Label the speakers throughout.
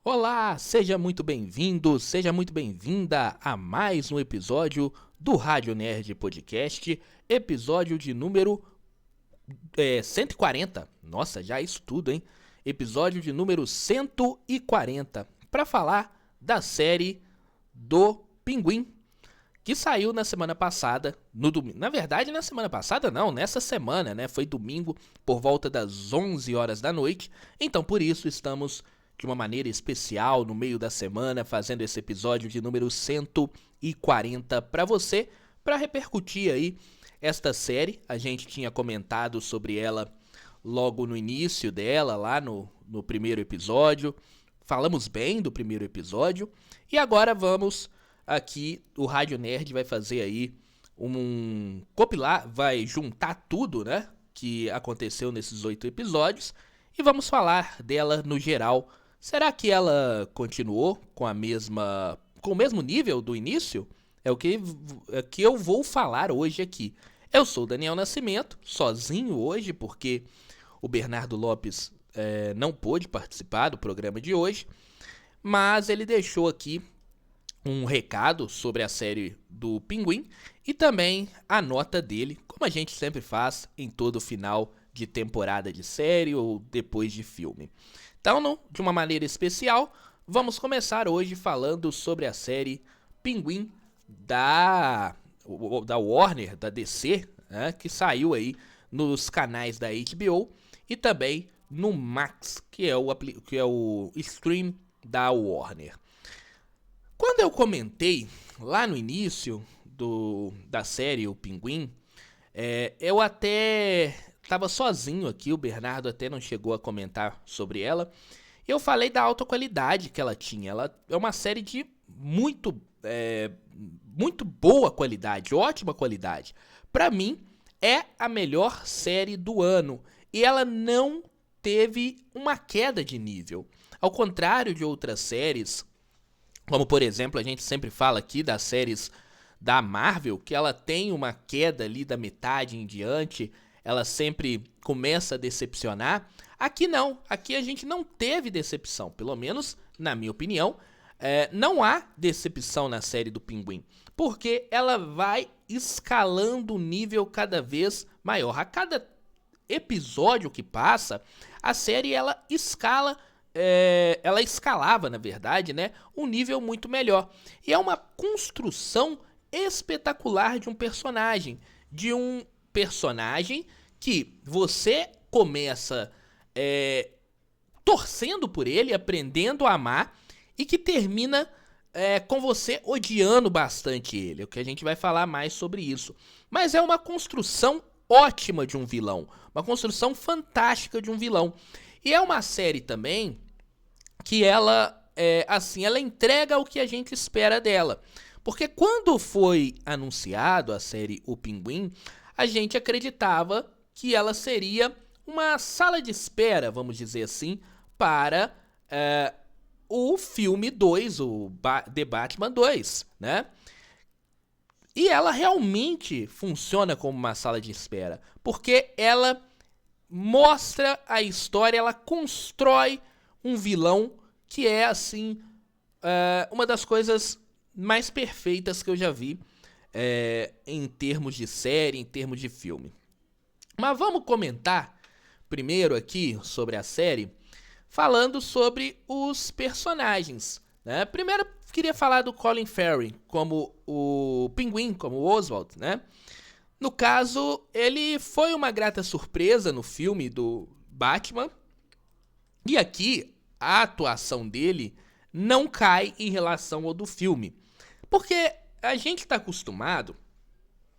Speaker 1: Olá, seja muito bem-vindo, seja muito bem-vinda a mais um episódio do Rádio Nerd Podcast, episódio de número 140. Nossa, já isso tudo, hein? Episódio de número 140, para falar da série do Pinguim, que saiu na semana passada, no domingo. Na verdade, na semana passada não, nessa semana, né? Foi domingo por volta das 11 horas da noite. Então, por isso, estamos de uma maneira especial no meio da semana, fazendo esse episódio de número 140 para você, para repercutir aí esta série. A gente tinha comentado sobre ela logo no início dela, lá no primeiro episódio. Falamos bem do primeiro episódio. E agora vamos aqui, o Rádio Nerd vai fazer aí compilar, vai juntar tudo, né, que aconteceu nesses 8 episódios e vamos falar dela no geral. Será que ela continuou com o mesmo nível do início? É o que eu vou falar hoje aqui. Eu sou o Daniel Nascimento, sozinho hoje, porque o Bernardo Lopes não pôde participar do programa de hoje, mas ele deixou aqui um recado sobre a série do Pinguim e também a nota dele, como a gente sempre faz em todo final de temporada de série ou depois de filme. Então, de uma maneira especial, vamos começar hoje falando sobre a série Pinguim da Warner, da DC, né, que saiu aí nos canais da HBO e também no Max, que é o stream da Warner. Quando eu comentei lá no início da série O Pinguim, eu até estava sozinho aqui, o Bernardo até não chegou a comentar sobre ela. Eu falei da alta qualidade que ela tinha. Ela é uma série de muito boa qualidade, ótima qualidade. Para mim, é a melhor série do ano. E ela não teve uma queda de nível. Ao contrário de outras séries, como por exemplo, a gente sempre fala aqui das séries da Marvel, que ela tem uma queda ali da metade em diante, ela sempre começa a decepcionar. Aqui não, aqui a gente não teve decepção, pelo menos na minha opinião. Não há decepção na série do Pinguim, porque ela vai escalando o nível cada vez maior. A cada episódio que passa, a série ela escalava, na verdade, né, um nível muito melhor. E é uma construção espetacular de um personagem que você começa torcendo por ele, aprendendo a amar, e que termina com você odiando bastante ele. O que a gente vai falar mais sobre isso. Mas é uma construção ótima de um vilão, uma construção fantástica de um vilão. E é uma série também que ela entrega o que a gente espera dela. Porque quando foi anunciado a série O Pinguim, a gente acreditava que ela seria uma sala de espera, vamos dizer assim, para o filme 2, The Batman 2, né? E ela realmente funciona como uma sala de espera, porque ela mostra a história, ela constrói um vilão que é, assim, uma das coisas mais perfeitas que eu já vi em termos de série, em termos de filme. Mas vamos comentar primeiro aqui sobre a série, falando sobre os personagens, né? Primeiro, queria falar do Colin Farrell como o Pinguim, como o Oswald, né? No caso, ele foi uma grata surpresa no filme do Batman. E aqui, a atuação dele não cai em relação ao do filme. Porque a gente está acostumado,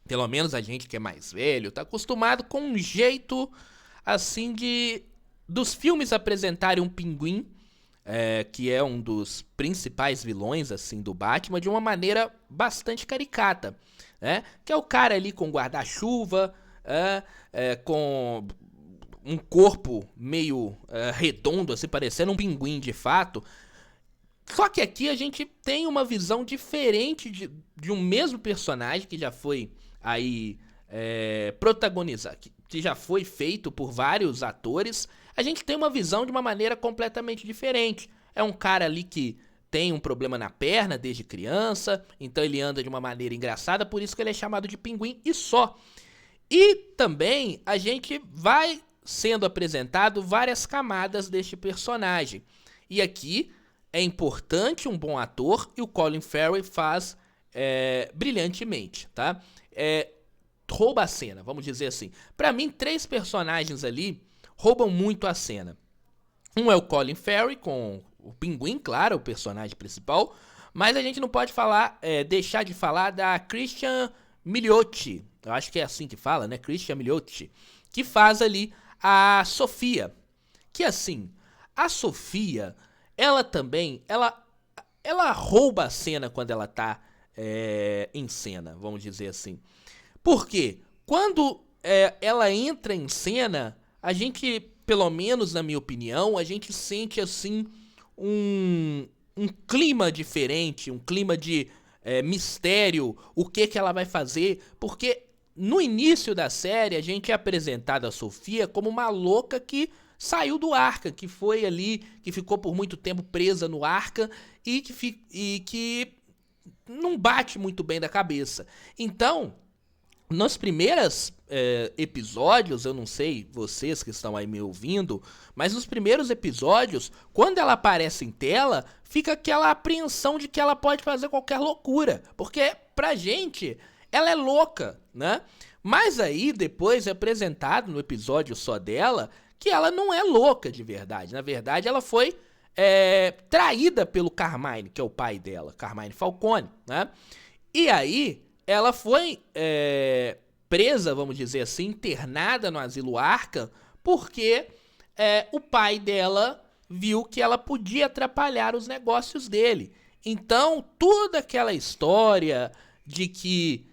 Speaker 1: pelo menos a gente que é mais velho, está acostumado com um jeito assim dos filmes apresentarem um pinguim, que é um dos principais vilões assim do Batman, de uma maneira bastante caricata, né? Que é o cara ali com guarda-chuva, com um corpo meio redondo, assim, parecendo um pinguim de fato. Só que aqui a gente tem uma visão diferente de um mesmo personagem que já foi aí protagonizado, que já foi feito por vários atores. A gente tem uma visão de uma maneira completamente diferente. é um cara ali que tem um problema na perna desde criança, então ele anda de uma maneira engraçada, por isso que ele é chamado de Pinguim e só. E também a gente vai sendo apresentado várias camadas deste personagem. E aqui é importante um bom ator e o Colin Farrell faz brilhantemente, tá? Rouba a cena, vamos dizer assim. Pra mim, 3 personagens ali roubam muito a cena. Um é o Colin Farrell com o Pinguim, claro, o personagem principal, mas a gente não pode deixar de falar da Christian Milioti, eu acho que é assim que fala, né? Christian Milioti, que faz ali a Sofia. Que assim, a Sofia, ela também, ela rouba a cena quando ela tá em cena, vamos dizer assim. Por quê? Quando ela entra em cena, a gente, pelo menos na minha opinião, a gente sente assim um clima diferente, um clima de mistério, o que ela vai fazer, porque no início da série a gente é apresentado a Sofia como uma louca que saiu do Arca, que foi ali, que ficou por muito tempo presa no Arca e que não bate muito bem da cabeça. Então, nos primeiros episódios, eu não sei vocês que estão aí me ouvindo, mas nos primeiros episódios, quando ela aparece em tela, fica aquela apreensão de que ela pode fazer qualquer loucura, porque pra gente ela é louca, né? Mas aí depois é apresentado no episódio só dela que ela não é louca de verdade. Na verdade, ela foi traída pelo Carmine, que é o pai dela, Carmine Falcone, né? E aí ela foi presa, vamos dizer assim, internada no asilo Arkham, porque o pai dela viu que ela podia atrapalhar os negócios dele. Então, toda aquela história de que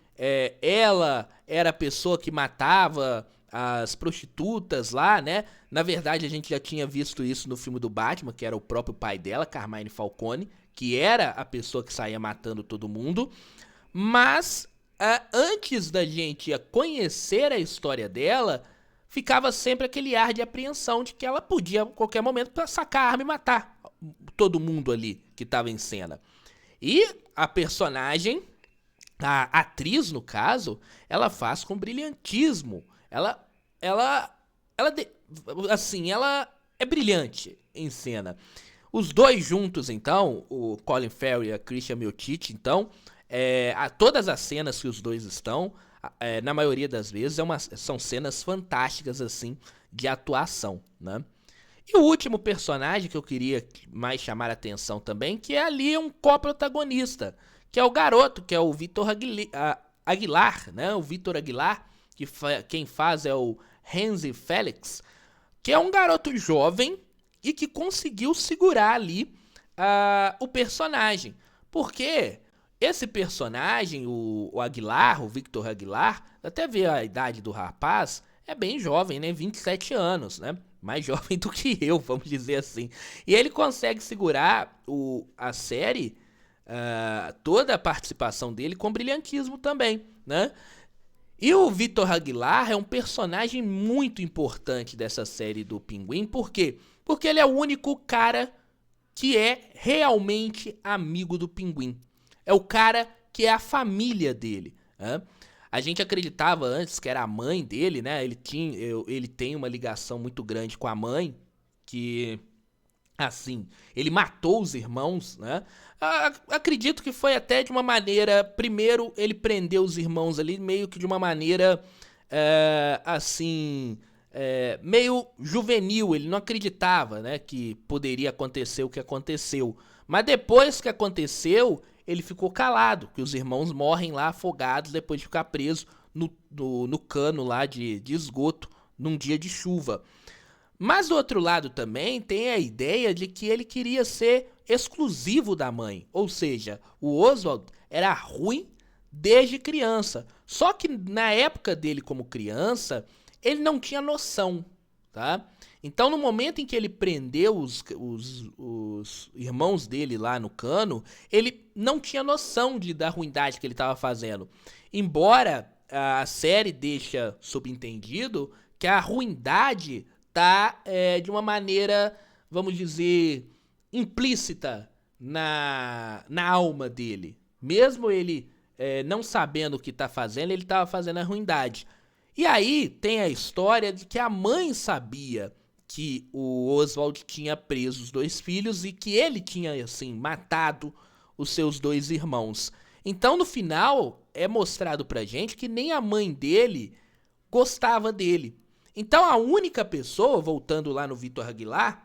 Speaker 1: ela era a pessoa que matava as prostitutas lá, né? Na verdade, a gente já tinha visto isso no filme do Batman, que era o próprio pai dela, Carmine Falcone, que era a pessoa que saía matando todo mundo. Mas antes da gente conhecer a história dela, ficava sempre aquele ar de apreensão de que ela podia, a qualquer momento, sacar a arma e matar todo mundo ali que estava em cena. E a personagem, a atriz, no caso, ela faz com brilhantismo. Ela é brilhante em cena. Os dois juntos, então, o Colin Farrell e a Christian Milioti, então, todas as cenas que os dois estão, na maioria das vezes, são cenas fantásticas, assim, de atuação, né? E o último personagem que eu queria mais chamar a atenção também, que é ali um co-protagonista, que é o garoto, que é o Victor Aguilar, né? O Victor Aguilar, que quem faz é o Henry Felix, que é um garoto jovem e que conseguiu segurar ali o personagem. Porque esse personagem, o Aguilar, o Victor Aguilar, até ver a idade do rapaz, é bem jovem, né? 27 anos, né? Mais jovem do que eu, vamos dizer assim. E ele consegue segurar a série, toda a participação dele com brilhantismo também, né? E o Victor Aguilar é um personagem muito importante dessa série do Pinguim. Por quê? Porque ele é o único cara que é realmente amigo do Pinguim. É o cara que é a família dele, né? A gente acreditava antes que era a mãe dele, né? Ele tem uma ligação muito grande com a mãe, que, assim, ele matou os irmãos, né? Acredito que foi até de uma maneira... Primeiro, ele prendeu os irmãos ali meio que de uma maneira, assim, meio juvenil. Ele não acreditava, né, que poderia acontecer o que aconteceu. Mas depois que aconteceu, ele ficou calado, que os irmãos morrem lá afogados depois de ficar preso no cano lá de esgoto num dia de chuva. Mas do outro lado também tem a ideia de que ele queria ser exclusivo da mãe. Ou seja, o Oswald era ruim desde criança. Só que na época dele como criança, ele não tinha noção, tá? Então no momento em que ele prendeu os irmãos dele lá no cano, ele não tinha noção da ruindade que ele estava fazendo. Embora a série deixa subentendido que a ruindade tá de uma maneira, vamos dizer, implícita na alma dele. Mesmo ele não sabendo o que tá fazendo, ele tava fazendo a ruindade. E aí tem a história de que a mãe sabia que o Oswald tinha preso os 2 filhos e que ele tinha, assim, matado os seus 2 irmãos. Então, no final, é mostrado pra gente que nem a mãe dele gostava dele. Então, a única pessoa, voltando lá no Victor Aguilar,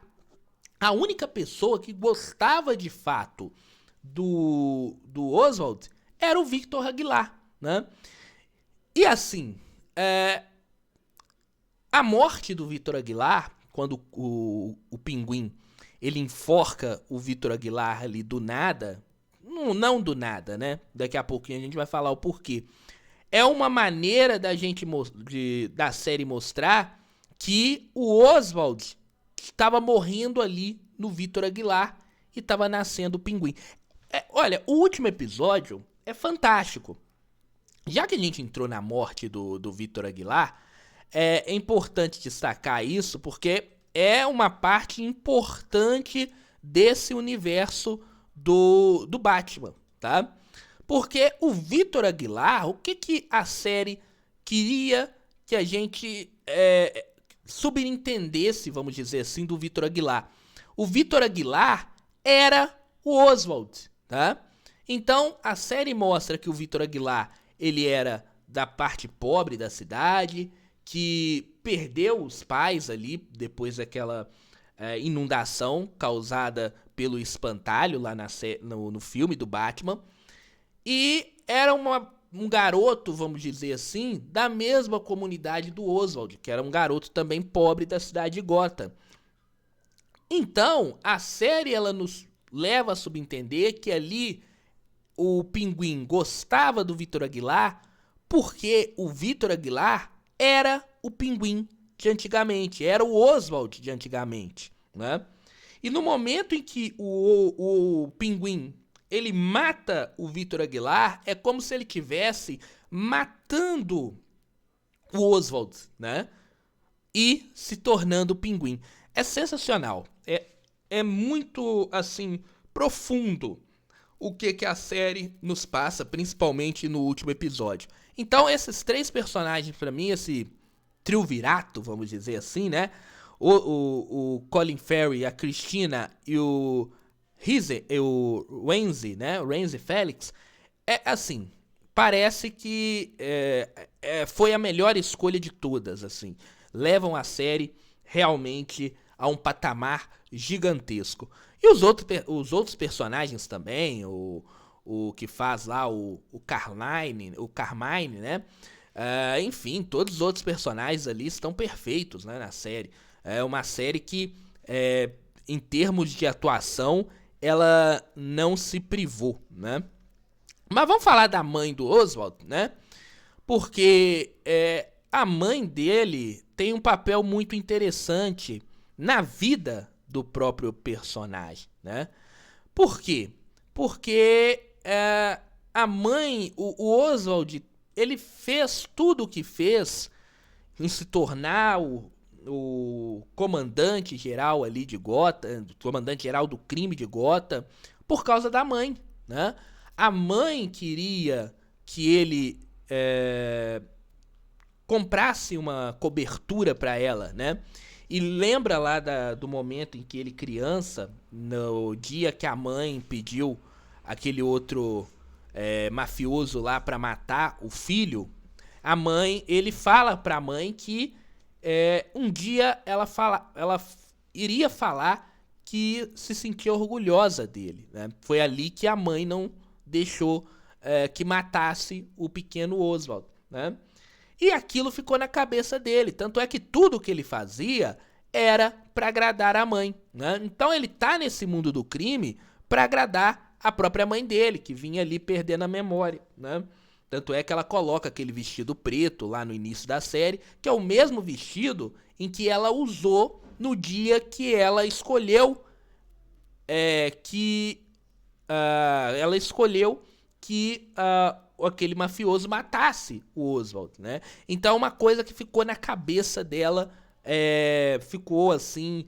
Speaker 1: a única pessoa que gostava de fato do Oswald era o Victor Aguilar, né? E assim, a morte do Victor Aguilar, quando o Pinguim ele enforca o Victor Aguilar ali do nada, não do nada, né? Daqui a pouquinho a gente vai falar o porquê. É uma maneira da série mostrar que o Oswald estava morrendo ali no Victor Aguilar e estava nascendo o Pinguim. Olha, o último episódio é fantástico. Já que a gente entrou na morte do Victor Aguilar, é importante destacar isso porque é uma parte importante desse universo do Batman, tá? Porque o Victor Aguilar, o que a série queria que a gente subentendesse, vamos dizer assim, do Victor Aguilar? O Victor Aguilar era o Oswald, tá? Então a série mostra que o Victor Aguilar ele era da parte pobre da cidade, que perdeu os pais ali depois daquela inundação causada pelo espantalho lá no filme do Batman. E era um garoto, vamos dizer assim, da mesma comunidade do Oswald, que era um garoto também pobre da cidade de Gotham. Então, a série ela nos leva a subentender que ali o Pinguim gostava do Victor Aguilar porque o Victor Aguilar era o Pinguim de antigamente, era o Oswald de antigamente, né? E no momento em que o Pinguim ele mata o Victor Aguilar, é como se ele tivesse matando o Oswald, né? E se tornando o Pinguim. É sensacional. É muito, assim, profundo o que a série nos passa, principalmente no último episódio. Então, esses 3 personagens, pra mim, esse triunvirato, vamos dizer assim, né? O Colin Farrell, a Christina e o Renzi, né? O Renzi Felix. É assim, parece que foi a melhor escolha de todas, assim. Levam a série realmente a um patamar gigantesco. E os outros personagens também, o que faz lá o Carmine, né? Enfim, todos os outros personagens ali estão perfeitos, né, na série. É uma série que, em termos de atuação, ela não se privou, né? Mas vamos falar da mãe do Oswald, né? Porque a mãe dele tem um papel muito interessante na vida do próprio personagem, né? Por quê? Porque a mãe, o Oswald, ele fez tudo o que fez em se tornar o comandante geral ali de Gotham, comandante geral do crime de Gotham, por causa da mãe, né? A mãe queria que ele comprasse uma cobertura para ela, né? E lembra lá do momento em que ele criança, no dia que a mãe pediu aquele outro mafioso lá para matar o filho, ele fala pra mãe que um dia ela iria falar que se sentia orgulhosa dele, né? Foi ali que a mãe não deixou que matasse o pequeno Oswald, né? E aquilo ficou na cabeça dele, tanto é que tudo que ele fazia era para agradar a mãe, né? Então ele tá nesse mundo do crime para agradar a própria mãe dele, que vinha ali perdendo a memória, né? Tanto é que ela coloca aquele vestido preto lá no início da série, que é o mesmo vestido em que ela usou no dia que ela escolheu que aquele mafioso matasse o Oswald, né? Então uma coisa que ficou na cabeça dela ficou assim,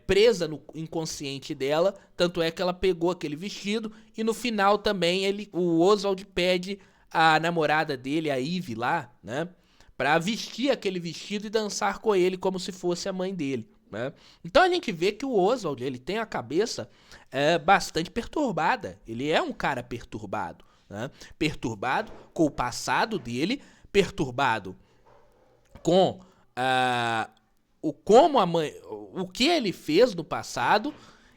Speaker 1: presa no inconsciente dela. Tanto é que ela pegou aquele vestido e no final também o Oswald pede a namorada dele, a Eve lá, né? Pra vestir aquele vestido e dançar com ele como se fosse a mãe dele, né? Então a gente vê que o Oswald, ele tem a cabeça bastante perturbada. Ele é um cara perturbado, né? Perturbado com o passado dele, perturbado com como a mãe, o que ele fez no passado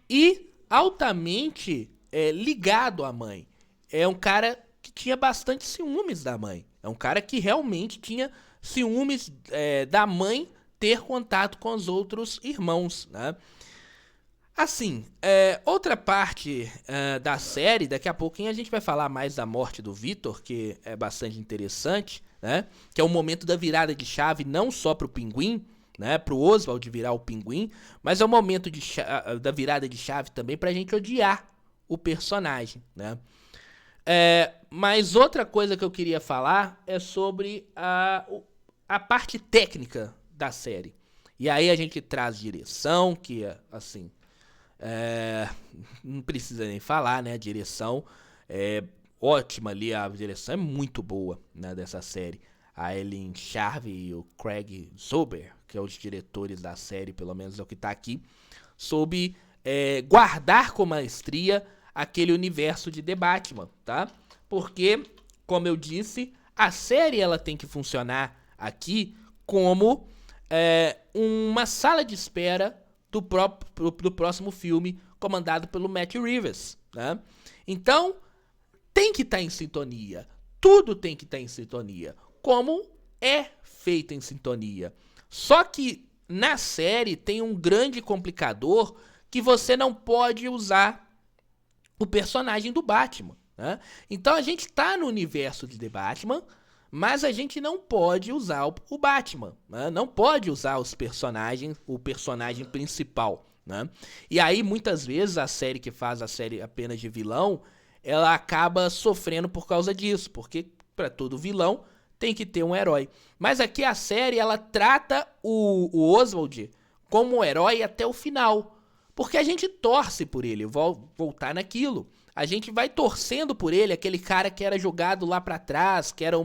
Speaker 1: e altamente ligado à mãe. É um cara que tinha bastante ciúmes da mãe. É um cara que realmente tinha ciúmes da mãe ter contato com os outros irmãos, né? Assim, outra parte da série, daqui a pouquinho a gente vai falar mais da morte do Victor, que é bastante interessante, né? Que é o momento da virada de chave não só pro Pinguim, né? Pro Oswald virar o Pinguim, mas é o momento da virada de chave também pra gente odiar o personagem, né? Mas outra coisa que eu queria falar é sobre a parte técnica da série. E aí a gente traz direção, que é assim... não precisa nem falar, né? A direção é ótima ali, a direção é muito boa, né, dessa série. A Ellen Sharvey e o Craig Zober, que é os diretores da série, pelo menos é o que tá aqui, soube guardar com maestria aquele universo de The Batman, tá? Porque, como eu disse, a série ela tem que funcionar aqui como uma sala de espera do próximo filme comandado pelo Matt Reeves, né? Então, tem que estar em sintonia. Tudo tem que estar em sintonia. Como é feito em sintonia. Só que na série tem um grande complicador que você não pode usar o personagem do Batman, né? Então a gente tá no universo de The Batman, mas a gente não pode usar o Batman, né? Não pode usar o personagem principal, né? E aí, muitas vezes, a série que faz a série apenas de vilão, ela acaba sofrendo por causa disso, porque para todo vilão tem que ter um herói. Mas aqui a série, ela trata o Oswald como um herói até o final, porque a gente torce por ele, vou voltar naquilo. A gente vai torcendo por ele, aquele cara que era jogado lá pra trás, que era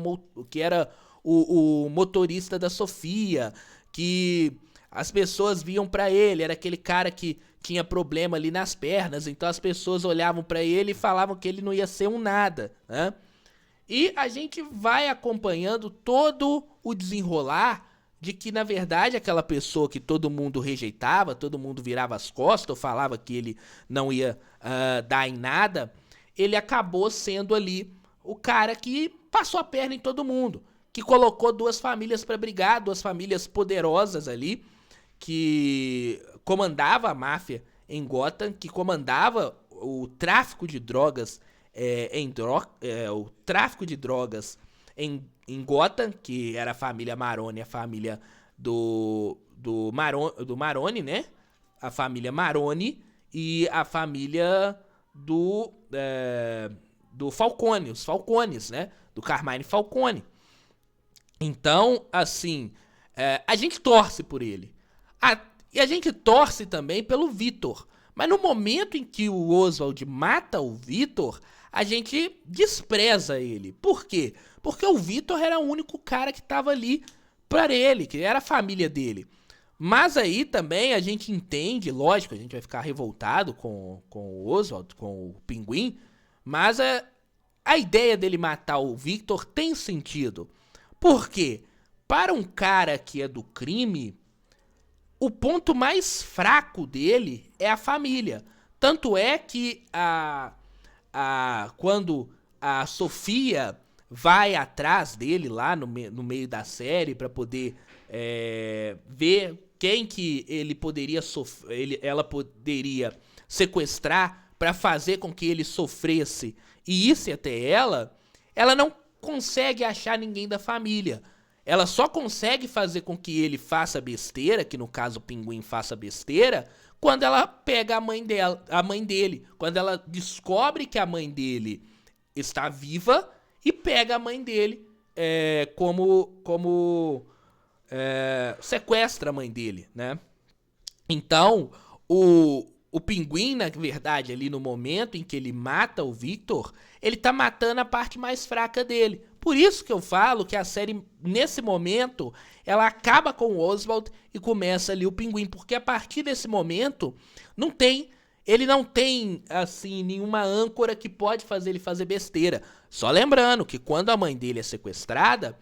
Speaker 1: o motorista da Sofia, que as pessoas viam pra ele, era aquele cara que tinha problema ali nas pernas, então as pessoas olhavam pra ele e falavam que ele não ia ser um nada, né? E a gente vai acompanhando todo o desenrolar de que, na verdade, aquela pessoa que todo mundo rejeitava, todo mundo virava as costas ou falava que ele não ia dar em nada, ele acabou sendo ali o cara que passou a perna em todo mundo, que colocou duas famílias para brigar, duas famílias poderosas ali, que comandava a máfia em Gotham, que comandava o tráfico de drogas o tráfico de drogas em Gotham, que era a família Maroni, a família do Maroni, né? A família Maroni e a família do Falcone, os Falcones, né? Do Carmine Falcone. Então, assim, a gente torce por ele. E a gente torce também pelo Victor. Mas no momento em que o Oswald mata o Victor, a gente despreza ele. Por quê? Porque o Victor era o único cara que tava ali pra ele, que era a família dele. Mas aí também a gente entende, lógico, a gente vai ficar revoltado com o Oswald, com o Pinguim, mas a ideia dele matar o Victor tem sentido. Por quê? Para um cara que é do crime, o ponto mais fraco dele é a família. Tanto é que quando a Sofia vai atrás dele lá no meio da série para poder ver quem que ele poderia ela poderia sequestrar para fazer com que ele sofresse e isso até ela não consegue achar ninguém da família. Ela só consegue fazer com que ele faça besteira, que no caso o Pinguim faça besteira, quando ela pega a mãe dele, quando ela descobre que a mãe dele está viva e pega a mãe dele como sequestra a mãe dele, né? Então, o Pinguim, na verdade, ali no momento em que ele mata o Victor, ele tá matando a parte mais fraca dele. Por isso que eu falo que a série, nesse momento, ela acaba com o Oswald e começa ali o Pinguim. Porque a partir desse momento, ele não tem, assim, nenhuma âncora que pode fazer ele fazer besteira. Só lembrando que quando a mãe dele é sequestrada,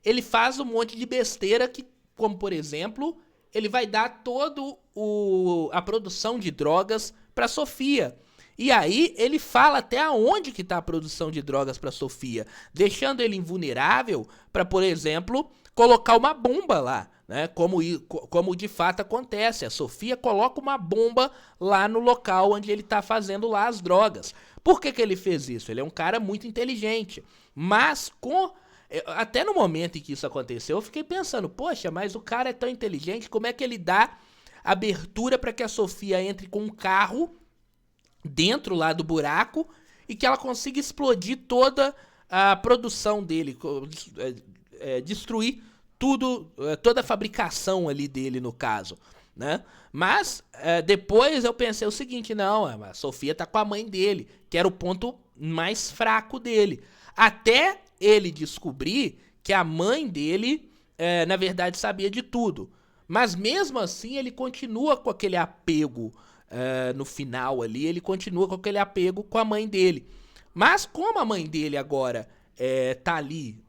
Speaker 1: ele faz um monte de besteira que, como por exemplo, ele vai dar todo a produção de drogas pra Sofia. E aí ele fala até aonde que tá a produção de drogas pra Sofia, deixando ele invulnerável pra, por exemplo, colocar uma bomba lá, né? Como de fato acontece. A Sofia coloca uma bomba lá no local onde ele tá fazendo lá as drogas. Por que que ele fez isso? Ele é um cara muito inteligente, mas até no momento em que isso aconteceu, eu fiquei pensando, poxa, mas o cara é tão inteligente, como é que ele dá abertura para que a Sofia entre com um carro dentro lá do buraco e que ela consiga explodir toda a produção dele, destruir tudo, toda a fabricação ali dele no caso, né? Mas depois eu pensei o seguinte, não, a Sofia tá com a mãe dele, que era o ponto mais fraco dele, até ele descobrir que a mãe dele, na verdade, sabia de tudo. Mas mesmo assim, ele continua com aquele apego no final ali, ele continua com aquele apego com a mãe dele. Mas como a mãe dele agora tá ali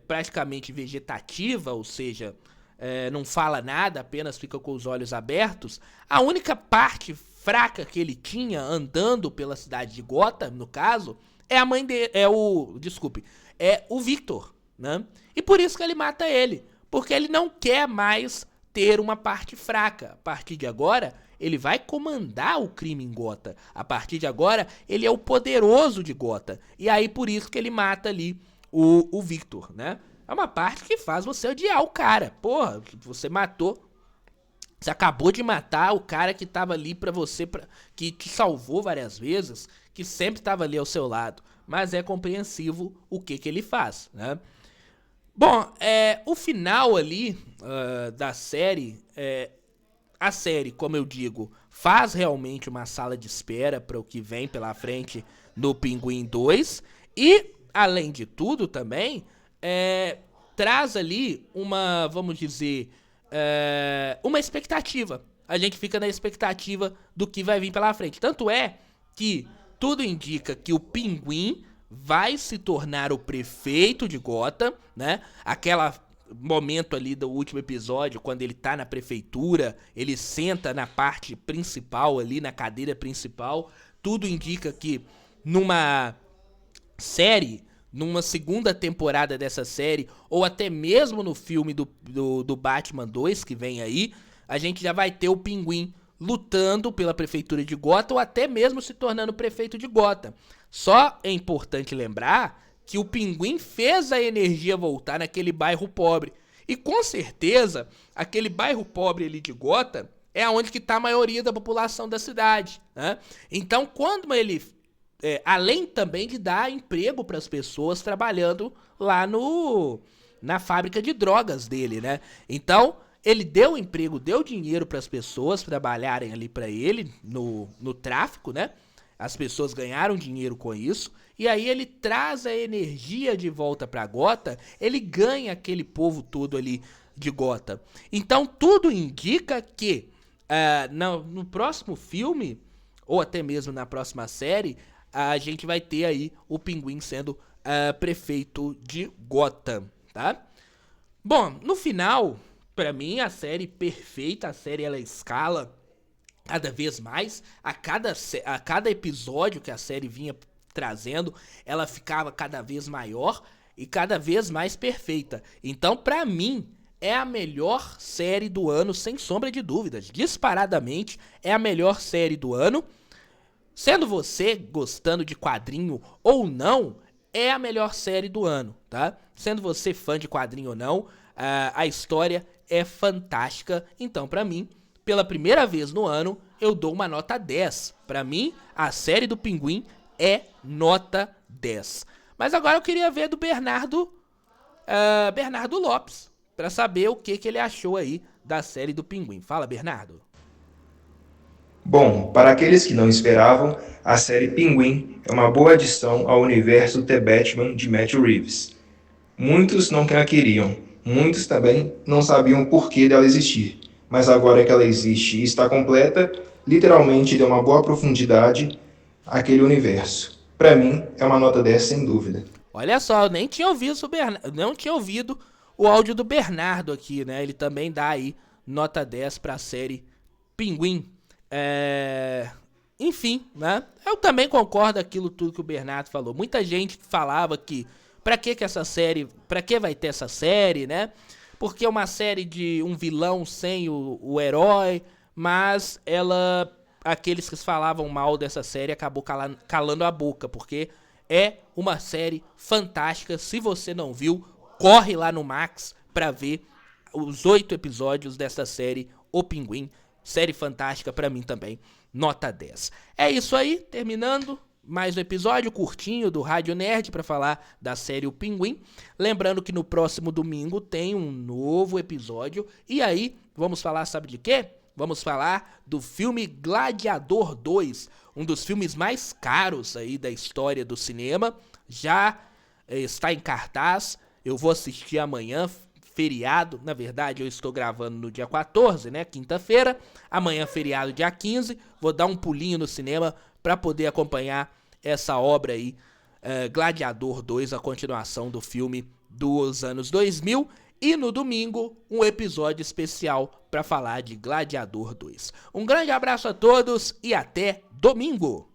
Speaker 1: praticamente vegetativa, ou seja, não fala nada, apenas fica com os olhos abertos, a única parte fraca que ele tinha andando pela cidade de Gotham, no caso, é a mãe dele, é o Victor, né? E por isso que ele mata ele, porque ele não quer mais ter uma parte fraca. A partir de agora, ele vai comandar o crime em Gotham. A partir de agora, ele é o poderoso de Gotham. E aí, por isso que ele mata ali o Victor, né? É uma parte que faz você odiar o cara. Porra, você matou... Você acabou de matar o cara que tava ali pra você, que te salvou várias vezes, que sempre tava ali ao seu lado. Mas é compreensivo o que ele faz, né? Bom, o final ali da série, a série, como eu digo, faz realmente uma sala de espera para o que vem pela frente no Pinguim 2. E, além de tudo também, traz ali uma, vamos dizer, uma expectativa. A gente fica na expectativa do que vai vir pela frente. Tanto é que tudo indica que o Pinguim vai se tornar o prefeito de Gotham, né? Aquela momento ali do último episódio, quando ele tá na prefeitura, ele senta na parte principal ali, na cadeira principal. Tudo indica que numa série, numa segunda temporada dessa série, ou até mesmo no filme do Batman 2 que vem aí, a gente já vai ter o Pinguim lutando pela prefeitura de Gotham ou até mesmo se tornando prefeito de Gotham. Só é importante lembrar que o Pinguim fez a energia voltar naquele bairro pobre. E com certeza, aquele bairro pobre ali de Gotham é onde que está a maioria da população da cidade, né? Então, quando ele... além também de dar emprego para as pessoas trabalhando lá na fábrica de drogas dele, né? Então... ele deu emprego, deu dinheiro para as pessoas trabalharem ali para ele no tráfico, né? As pessoas ganharam dinheiro com isso. E aí ele traz a energia de volta para Gotham. Ele ganha aquele povo todo ali de Gotham. Então tudo indica que no próximo filme, ou até mesmo na próxima série, a gente vai ter aí o Pinguim sendo prefeito de Gotham, tá? Bom, no final... pra mim, a série perfeita, a série ela escala cada vez mais, a cada episódio que a série vinha trazendo, ela ficava cada vez maior e cada vez mais perfeita. Então, pra mim, é a melhor série do ano, sem sombra de dúvidas. Disparadamente, é a melhor série do ano. Sendo você gostando de quadrinho ou não, é a melhor série do ano, tá? Sendo você fã de quadrinho ou não, a história é fantástica. Então, pra mim, pela primeira vez no ano, eu dou uma nota 10. Pra mim, a série do Pinguim é nota 10. Mas agora eu queria ver do Bernardo Lopes. para saber o que ele achou aí da série do Pinguim. Fala, Bernardo.
Speaker 2: Bom, para aqueles que não esperavam, a série Pinguim é uma boa adição ao universo The Batman de Matt Reeves. Muitos não a queriam, muitos também não sabiam o porquê dela existir, mas agora que ela existe e está completa, literalmente deu uma boa profundidade àquele universo. Para mim, é uma nota 10 sem dúvida.
Speaker 1: Olha só, eu nem tinha ouvido não tinha ouvido o áudio do Bernardo aqui, né? Ele também dá aí nota 10 para a série Pinguim. Enfim, né? Eu também concordo com aquilo tudo que o Bernardo falou. Muita gente falava que pra que essa série, pra que vai ter essa série, né? Porque é uma série de um vilão sem o herói, mas aqueles que falavam mal dessa série acabou calando a boca, porque é uma série fantástica. Se você não viu, corre lá no Max pra ver os 8 episódios dessa série O Pinguim. Série fantástica pra mim também, nota 10. É isso aí, terminando mais um episódio curtinho do Rádio Nerd pra falar da série O Pinguim. Lembrando que no próximo domingo tem um novo episódio. E aí, vamos falar, sabe de quê? Vamos falar do filme Gladiador 2, um dos filmes mais caros aí da história do cinema. Já está em cartaz, eu vou assistir amanhã, feriado, na verdade eu estou gravando no dia 14, né, quinta-feira, amanhã feriado dia 15, vou dar um pulinho no cinema para poder acompanhar essa obra aí, Gladiador 2, a continuação do filme dos anos 2000, e no domingo um episódio especial para falar de Gladiador 2. Um grande abraço a todos e até domingo!